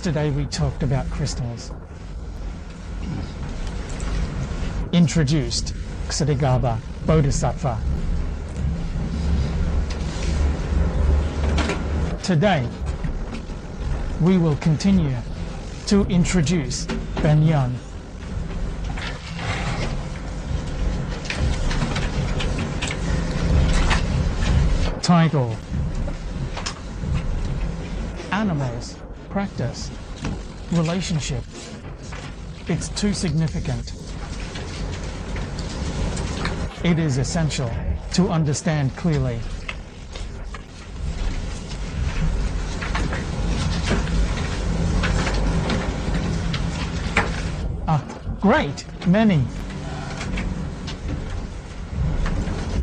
Yesterday we talked about crystals. Introduced Ksarigaba, Bodhisattva. Today, we will continue to introduce Benyan. Title: Animals, Practice, Relationship. It's too significant. It is essential to understand clearly. Great many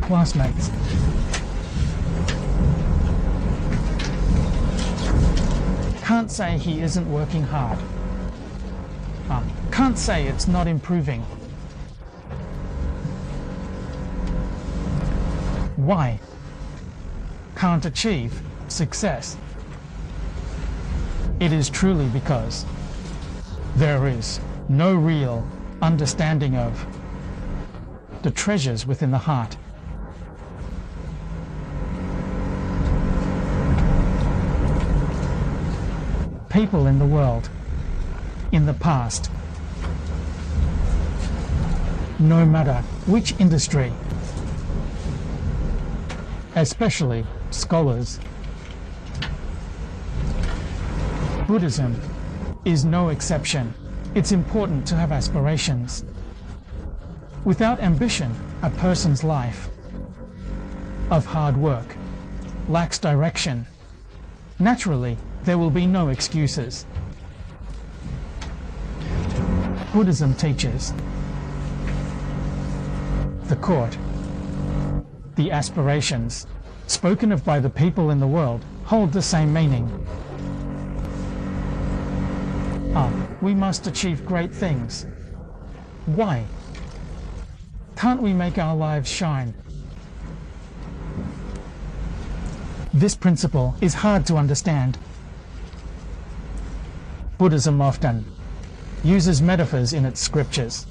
classmates can't say he isn't working hard. Can't say it's not improving. Why can't achieve success? It is truly because there is no real understanding of the treasures within the heart. People in the world, in the past, no matter which industry, especially scholars, Buddhism is no exception. It's important to have aspirations. Without ambition, a person's life of hard work lacks direction. Naturally, there will be no excuses. Buddhism teaches the court, the aspirations spoken of by the people in the world hold the same meaning. We must achieve great things. Why? Can't we make our lives shine? This principle is hard to understand. Buddhism often uses metaphors in its scriptures.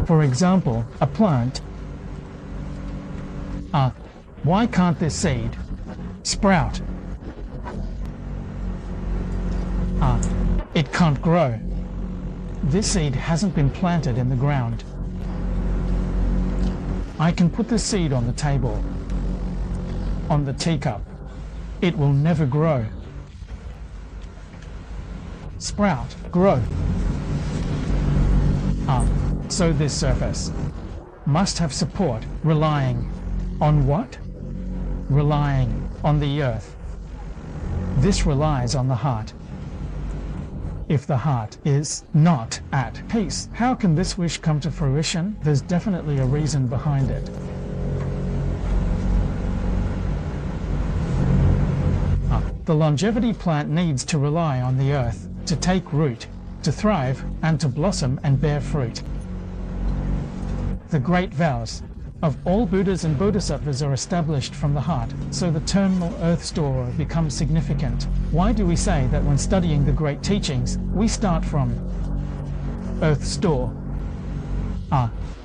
For example, a plant. Why can't this seed sprout? It can't grow. This seed hasn't been planted in the ground. I can put this seed on the table, on the teacup. It will never grow. Sprout, grow. So this surface must have support, relying on what? Relying on the earth. This relies on the heart. If the heart is not at peace, how can this wish come to fruition? There's definitely a reason behind it. The longevity plant needs to rely on the earth to take root, to thrive, and to blossom and bear fruit. The great vows of all Buddhas and Bodhisattvas are established from the heart, so the terminal earth store becomes significant. Why do we say that when studying the great teachings, we start from earth store?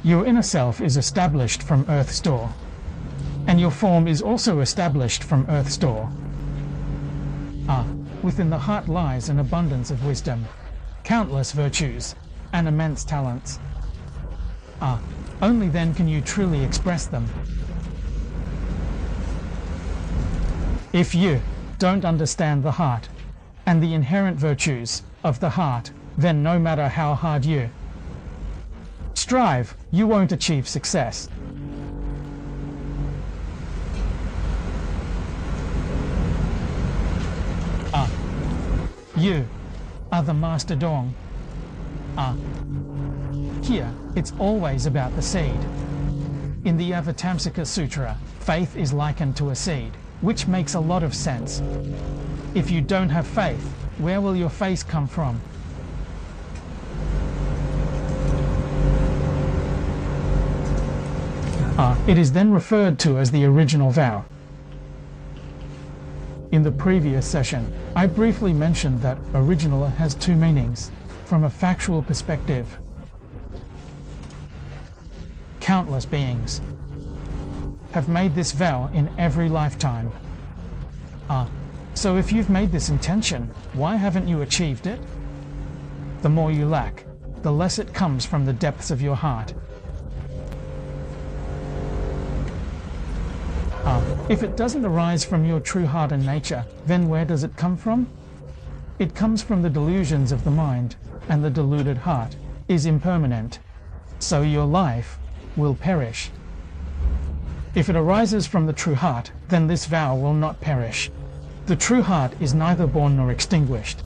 Your inner self is established from earth store, and your form is also established from earth store. Within the heart lies an abundance of wisdom, countless virtues, and immense talents. Only then can you truly express them. If you don't understand the heart and the inherent virtues of the heart, then no matter how hard you strive, you won't achieve success. You are the Master Dong. Here, it's always about the seed. In the Avatamsaka Sutra, faith is likened to a seed, which makes a lot of sense. If you don't have faith, where will your face come from? It is then referred to as the original vow. In the previous session, I briefly mentioned that original has two meanings. From a factual perspective, countless beings have made this vow in every lifetime. So if you've made this intention, why haven't you achieved it? The more you lack, the less it comes from the depths of your heart. If it doesn't arise from your true heart and nature, then where does it come from? It comes from the delusions of the mind, and the deluded heart is impermanent. So your life will perish. If it arises from the true heart, then this vow will not perish. The true heart is neither born nor extinguished.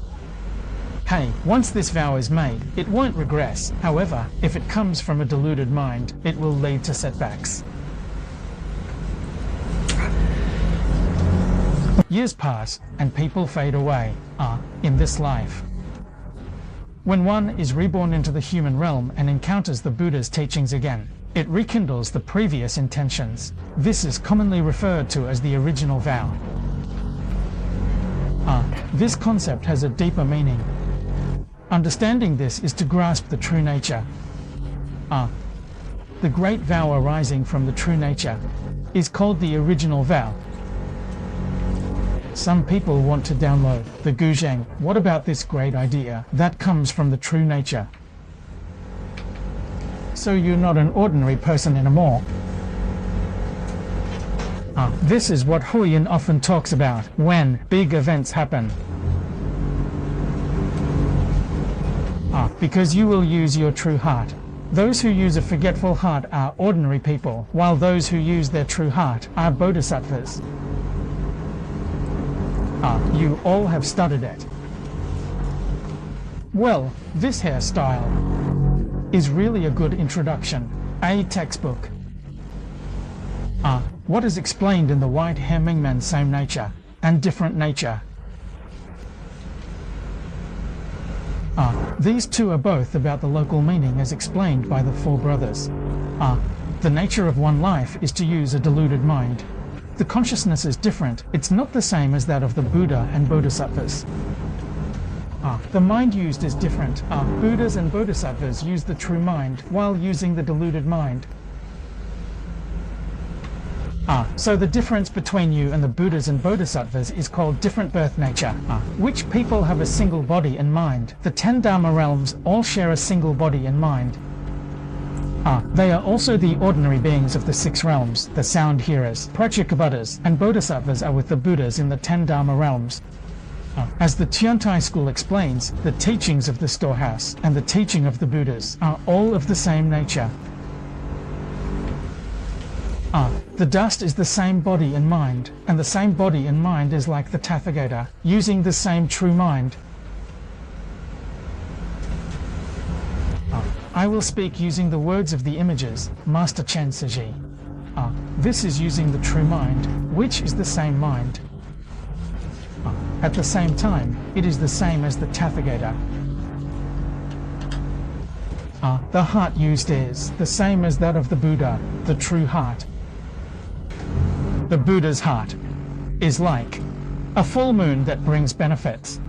Hey, once this vow is made, it won't regress. However, if it comes from a deluded mind, it will lead to setbacks. Years pass, and people fade away, in this life. When one is reborn into the human realm and encounters the Buddha's teachings again, it rekindles the previous intentions. This is commonly referred to as the original vow. This concept has a deeper meaning. Understanding this is to grasp the true nature. The great vow arising from the true nature is called the original vow. Some people want to download the Guzheng. What about this great idea that comes from the true nature? So you're not an ordinary person anymore. This is what Huyen often talks about when big events happen. Because you will use your true heart. Those who use a forgetful heart are ordinary people, while those who use their true heart are bodhisattvas. You all have studied it. Well, this hairstyle is really a good introduction. A textbook. What is explained in the white hair Mingmen same nature and different nature? These two are both about the local meaning as explained by the Four Brothers. The nature of one life is to use a deluded mind. The consciousness is different. It's not the same as that of the Buddha and Bodhisattvas. The mind used is different. Buddhas and Bodhisattvas use the true mind while using the deluded mind. So the difference between you and the Buddhas and Bodhisattvas is called different birth nature. Which people have a single body and mind. The 10 Dharma realms all share a single body and mind. They are also the ordinary beings of the 6 realms, the sound hearers. Pratyekabuddhas and Bodhisattvas are with the Buddhas in the 10 Dharma realms. As the Tiantai school explains, the teachings of the storehouse and the teaching of the Buddhas are all of the same nature. The dust is the same body and mind, and the same body and mind is like the Tathagata, using the same true mind. I will speak using the words of the images, Master Chen Saji. This is using the true mind, which is the same mind. At the same time, it is the same as the Tathagata. The heart used is the same as that of the Buddha, the true heart. The Buddha's heart is like a full moon that brings benefits.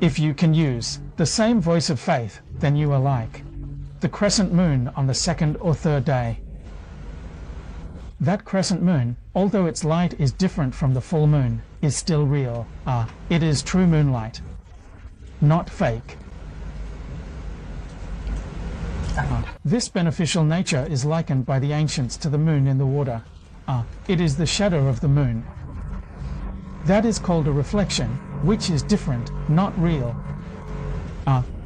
If you can use the same voice of faith, then you are like the crescent moon on the 2nd or 3rd day. That crescent moon, although its light is different from the full moon, is still real. It is true moonlight, not fake. This beneficial nature is likened by the ancients to the moon in the water. It is the shadow of the moon. That is called a reflection, which is different, not real.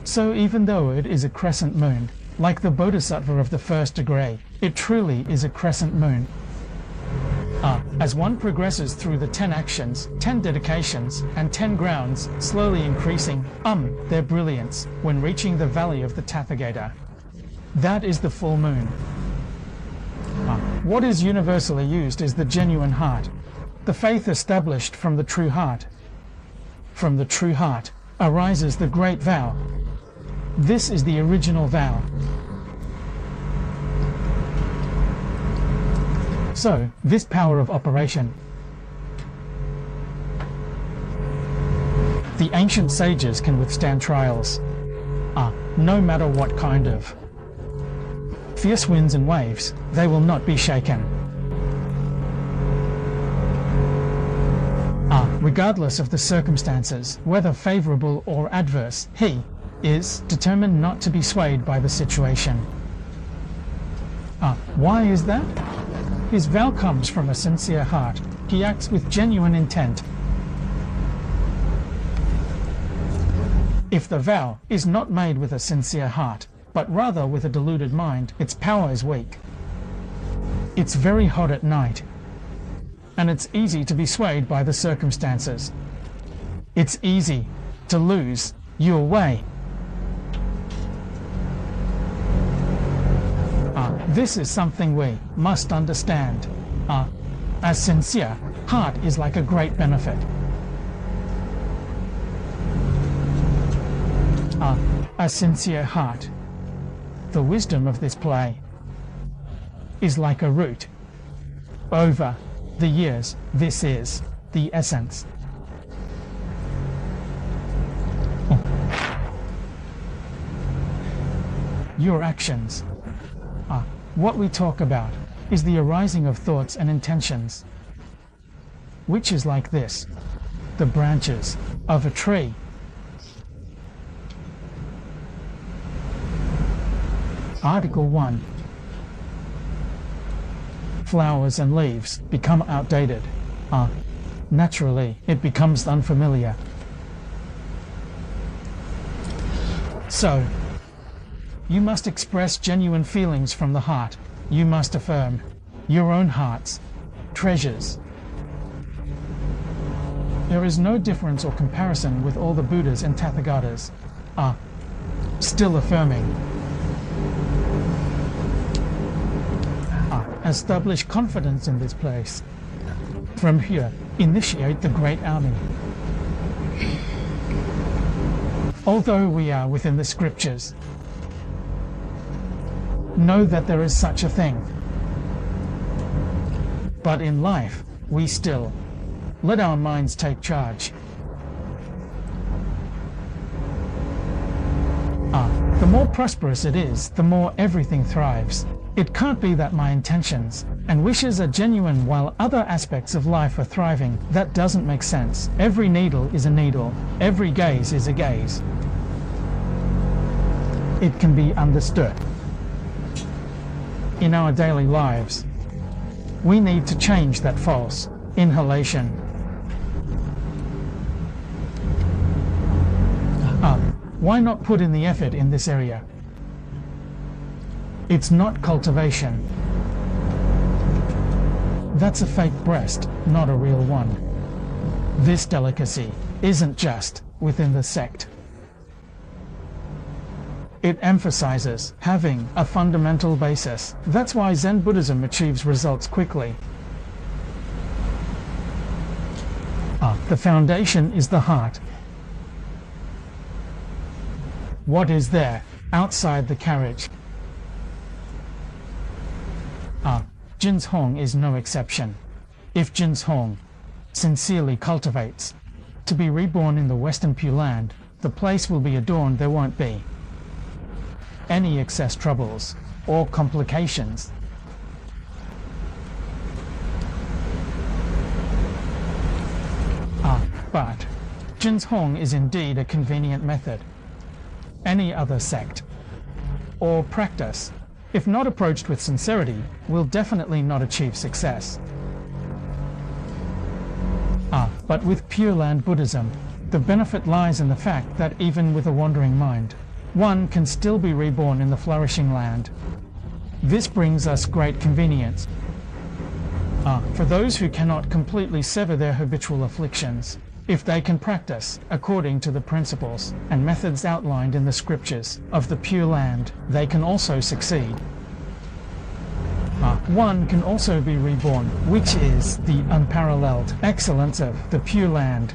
So even though it is a crescent moon, like the Bodhisattva of the 1st degree, it truly is a crescent moon. As one progresses through the 10 actions, 10 dedications, and 10 grounds, slowly increasing their brilliance when reaching the valley of the Tathagata. That is the full moon. What is universally used is the genuine heart, the faith established from the true heart. From the true heart arises the great vow. This is the original vow. So, this power of operation. The ancient sages can withstand trials, no matter what kind of fierce winds and waves, they will not be shaken. Regardless of the circumstances, whether favorable or adverse, he is determined not to be swayed by the situation. Why is that? His vow comes from a sincere heart. He acts with genuine intent. If the vow is not made with a sincere heart, but rather with a deluded mind, its power is weak. It's very hot at night, and it's easy to be swayed by the circumstances. It's easy to lose your way. This is something we must understand. A sincere heart is like a great benefit. A sincere heart. The wisdom of this play is like a root. Over the years, this is the essence. Your actions. What we talk about is the arising of thoughts and intentions, which is like this: the branches of a tree. Article 1. Flowers and leaves become outdated. Naturally, it becomes unfamiliar. So, you must express genuine feelings from the heart. You must affirm your own heart's treasures. There is no difference or comparison with all the Buddhas and Tathagatas. Still affirming. Establish confidence in this place. From here, initiate the great army. Although we are within the scriptures, know that there is such a thing. But in life, we still let our minds take charge. The more prosperous it is, the more everything thrives. It can't be that my intentions and wishes are genuine while other aspects of life are thriving. That doesn't make sense. Every needle is a needle. Every gaze is a gaze. It can be understood. In our daily lives, we need to change that false inhalation. Why not put in the effort in this area? It's not cultivation. That's a fake breast, not a real one. This delicacy isn't just within the sect. It emphasizes having a fundamental basis. That's why Zen Buddhism achieves results quickly. The foundation is the heart. What is there outside the carriage? Jinzhong is no exception. If Jinzhong sincerely cultivates to be reborn in the Western Pure Land, the place will be adorned. There won't be any excess troubles or complications. But Jinzhong is indeed a convenient method. Any other sect or practice, if not approached with sincerity, will definitely not achieve success. But with Pure Land Buddhism, the benefit lies in the fact that even with a wandering mind, one can still be reborn in the flourishing land. This brings us great convenience. For those who cannot completely sever their habitual afflictions, if they can practice according to the principles and methods outlined in the scriptures of the Pure Land, they can also succeed. One can also be reborn, which is the unparalleled excellence of the Pure Land.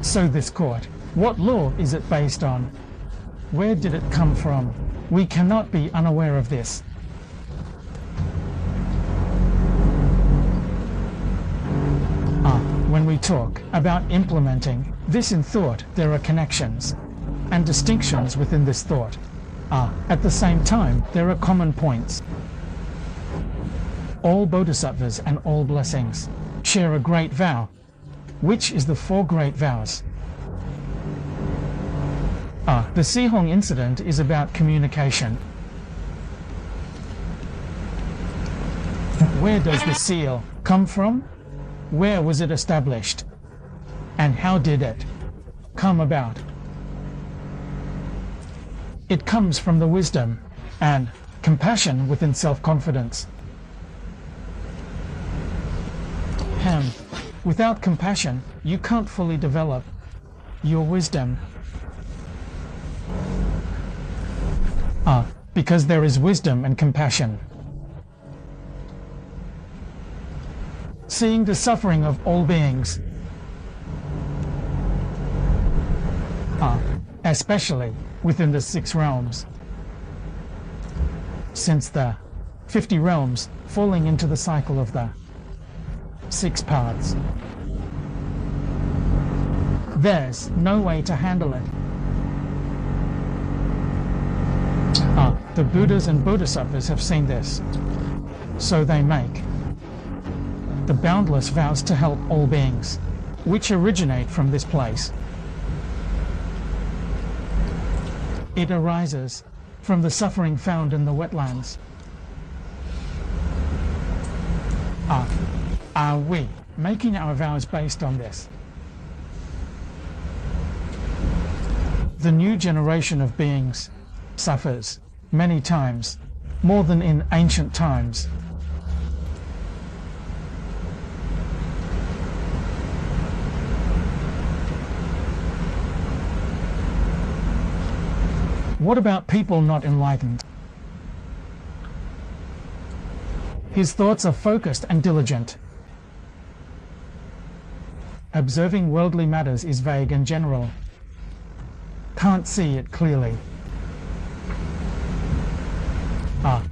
So this court, what law is it based on? Where did it come from? We cannot be unaware of this. we talk about implementing this in thought, there are connections and distinctions within this thought. At the same time, there are common points. All bodhisattvas and all blessings share a great vow. Which is the four great vows? The Sihong incident is about communication. Where does the seal come from? Where was it established? And how did it come about? It comes from the wisdom and compassion within self-confidence. Without compassion, you can't fully develop your wisdom. Because there is wisdom and compassion. Seeing the suffering of all beings, especially within the 6 realms, since the 50 realms falling into the cycle of the 6 paths. There's no way to handle it. The Buddhas and Bodhisattvas have seen this, so they make the boundless vows to help all beings, which originate from this place. It arises from the suffering found in the wetlands. Are we making our vows based on this? The new generation of beings suffers many times, more than in ancient times. What about people not enlightened? His thoughts are focused and diligent. Observing worldly matters is vague and general. Can't see it clearly.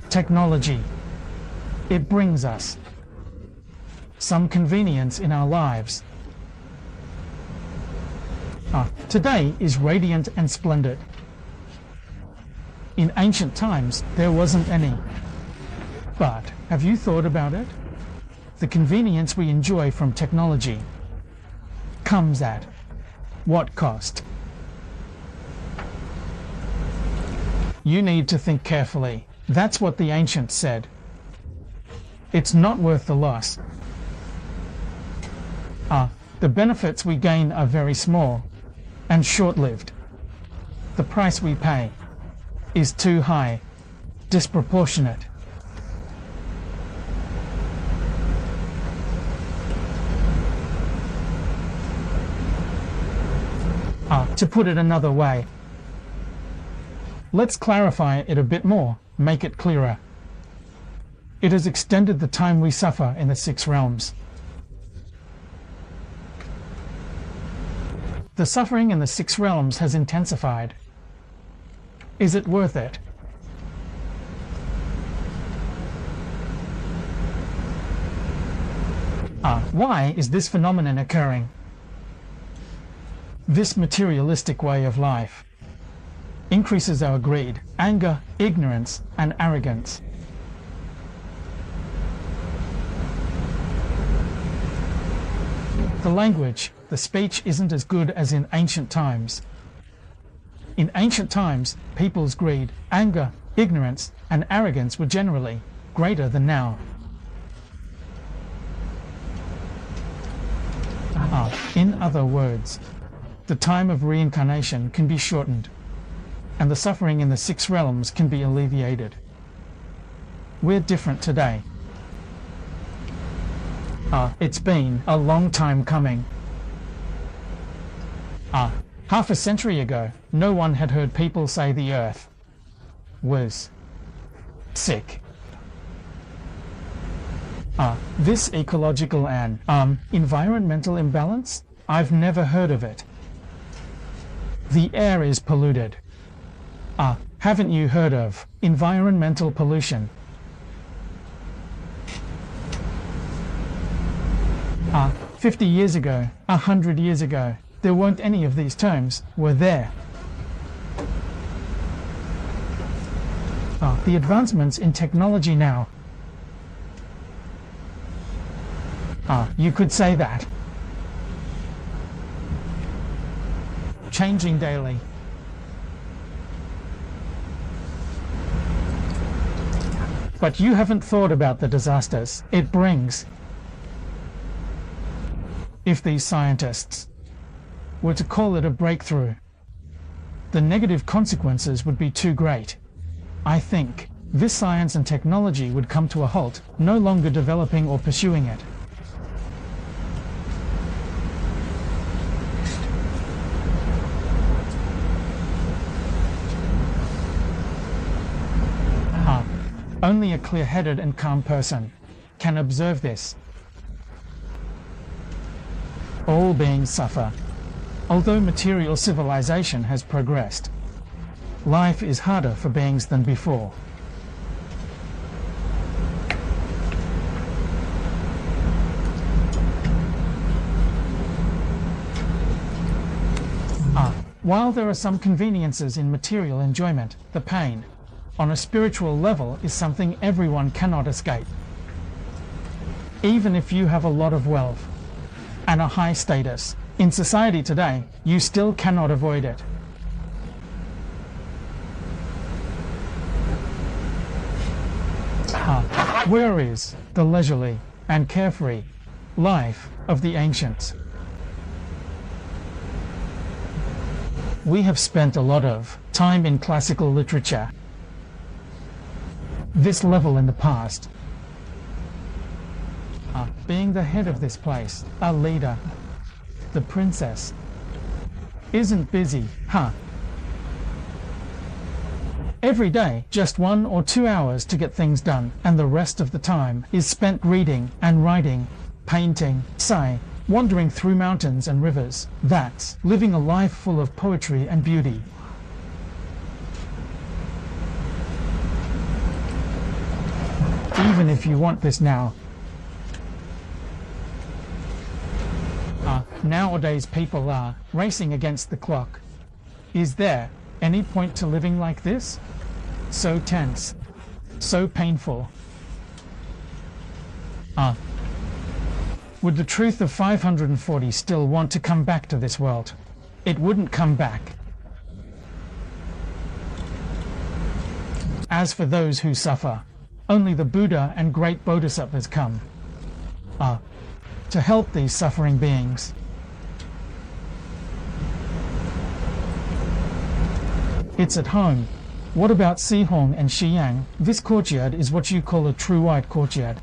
Technology. It brings us some convenience in our lives. Today is radiant and splendid. In ancient times, there wasn't any. But have you thought about it? The convenience we enjoy from technology comes at what cost? You need to think carefully. That's what the ancients said. It's not worth the loss. The benefits we gain are very small and short-lived. The price we pay is too high, disproportionate. To put it another way, let's clarify it a bit more, make it clearer. It has extended the time we suffer in the 6 realms. The suffering in the 6 realms has intensified. Is it worth it? Why is this phenomenon occurring? This materialistic way of life increases our greed, anger, ignorance, and arrogance. The language, the speech isn't as good as in ancient times. In ancient times, people's greed, anger, ignorance, and arrogance were generally greater than now. In other words, the time of reincarnation can be shortened, and the suffering in the 6 realms can be alleviated. We're different today. It's been a long time coming. Half a century ago, no one had heard people say the earth was sick. This ecological and environmental imbalance, I've never heard of it. The air is polluted. Haven't you heard of environmental pollution? 50 years ago, 100 years ago, there weren't any of these terms, were there? The advancements in technology now. You could say that. Changing daily. But you haven't thought about the disasters it brings. If these scientists were to call it a breakthrough, the negative consequences would be too great. I think this science and technology would come to a halt, no longer developing or pursuing it. Only a clear-headed and calm person can observe this. All beings suffer. Although material civilization has progressed, life is harder for beings than before. While there are some conveniences in material enjoyment, the pain, on a spiritual level, is something everyone cannot escape. Even if you have a lot of wealth and a high status in society today, you still cannot avoid it. Where is the leisurely and carefree life of the ancients? We have spent a lot of time in classical literature. This level in the past. Being the head of this place, a leader, the princess, isn't busy, Every day, just 1 or 2 hours to get things done, and the rest of the time is spent reading and writing, painting, wandering through mountains and rivers. That's living a life full of poetry and beauty. Even if you want this now. Nowadays people are racing against the clock. Is there any point to living like this? So tense, so painful. Would the truth of 540 still want to come back to this world? It wouldn't come back. As for those who suffer, only the Buddha and great Bodhisattvas come to help these suffering beings. It's at home. What about Sihong and Shiyang? This courtyard is what you call a true white courtyard.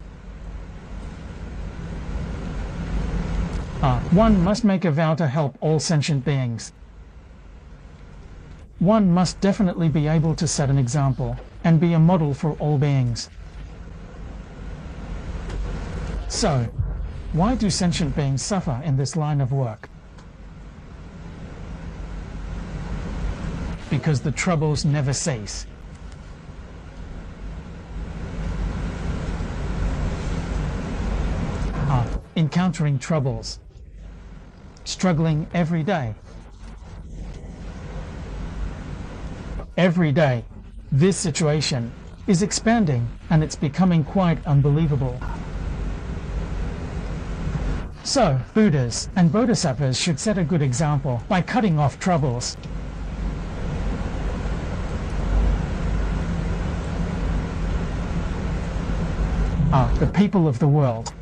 One must make a vow to help all sentient beings. One must definitely be able to set an example and be a model for all beings. So, why do sentient beings suffer in this line of work? Because the troubles never cease. Encountering troubles, struggling every day. Every day, this situation is expanding and it's becoming quite unbelievable. So, Buddhas and Bodhisattvas should set a good example by cutting off troubles. The people of the world.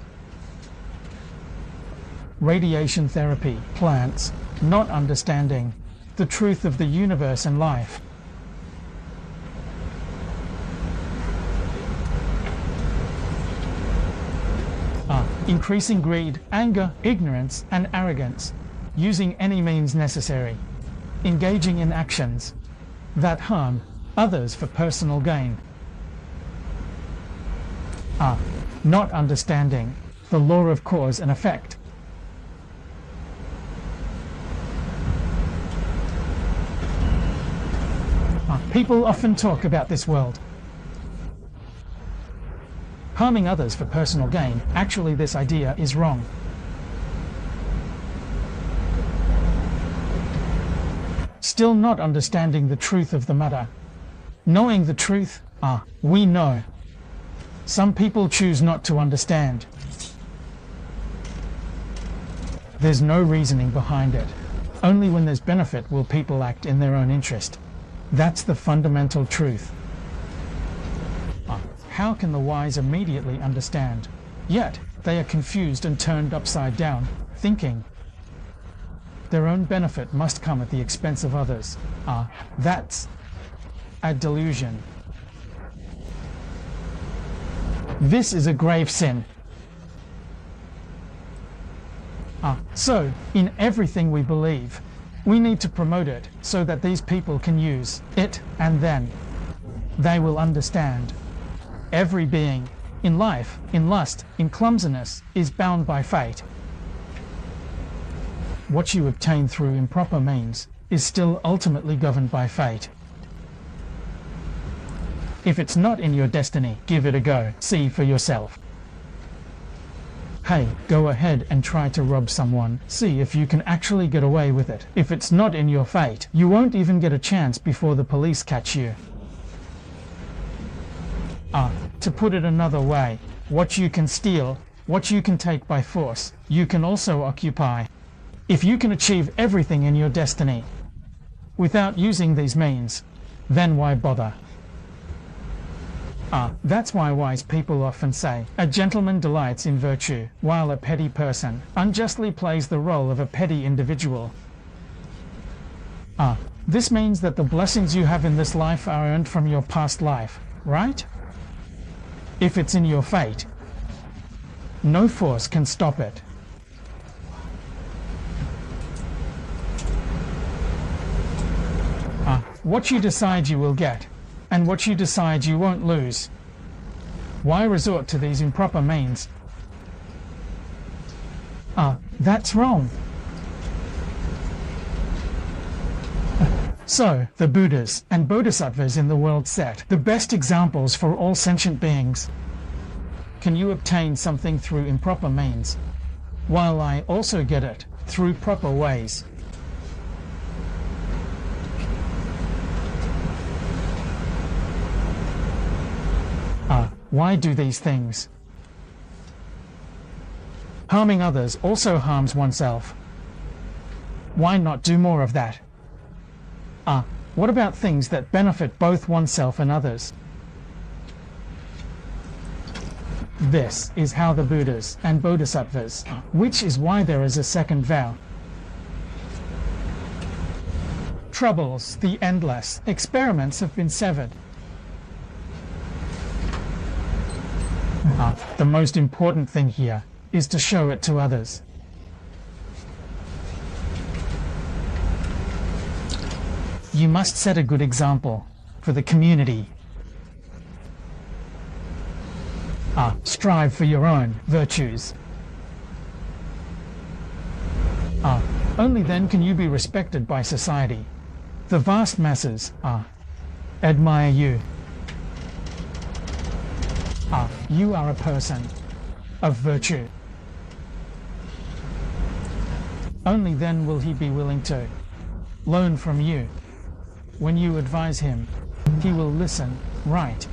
Radiation therapy, plants, not understanding the truth of the universe and life. Increasing greed, anger, ignorance, and arrogance, using any means necessary, engaging in actions that harm others for personal gain. Not understanding the law of cause and effect. People often talk about this world. Harming others for personal gain, actually this idea is wrong. still not understanding the truth of the matter. Knowing the truth, we know. Some people choose not to understand. There's no reasoning behind it. Only when there's benefit will people act in their own interest. That's the fundamental truth. How can the wise immediately understand? Yet they are confused and turned upside down, thinking their own benefit must come at the expense of others. That's a delusion. This is a grave sin. So, in everything we believe, we need to promote it so that these people can use it, and then they will understand. Every being, in life, in lust, in clumsiness, is bound by fate. What you obtain through improper means is still ultimately governed by fate. If it's not in your destiny, give it a go. See for yourself. Hey, go ahead and try to rob someone. See if you can actually get away with it. If it's not in your fate, you won't even get a chance before the police catch you. To put it another way, what you can steal, what you can take by force, you can also occupy. If you can achieve everything in your destiny without using these means, then why bother? That's why wise people often say, a gentleman delights in virtue, while a petty person unjustly plays the role of a petty individual. This means that the blessings you have in this life are earned from your past life, right? If it's in your fate, no force can stop it. What you decide you will get, and what you decide you won't lose. Why resort to these improper means? That's wrong. So, the Buddhas and Bodhisattvas in the world set the best examples for all sentient beings. Can you obtain something through improper means, while I also get it through proper ways? Why do these things? Harming others also harms oneself. Why not do more of that? What about things that benefit both oneself and others? This is how the Buddhas and Bodhisattvas, which is why there is a second vow. Troubles, the endless experiments have been severed. The most important thing here is to show it to others. You must set a good example for the community. Strive for your own virtues. Only then can you be respected by society. The vast masses admire you. You are a person of virtue. Only then will he be willing to learn from you. When you advise him, he will listen, right?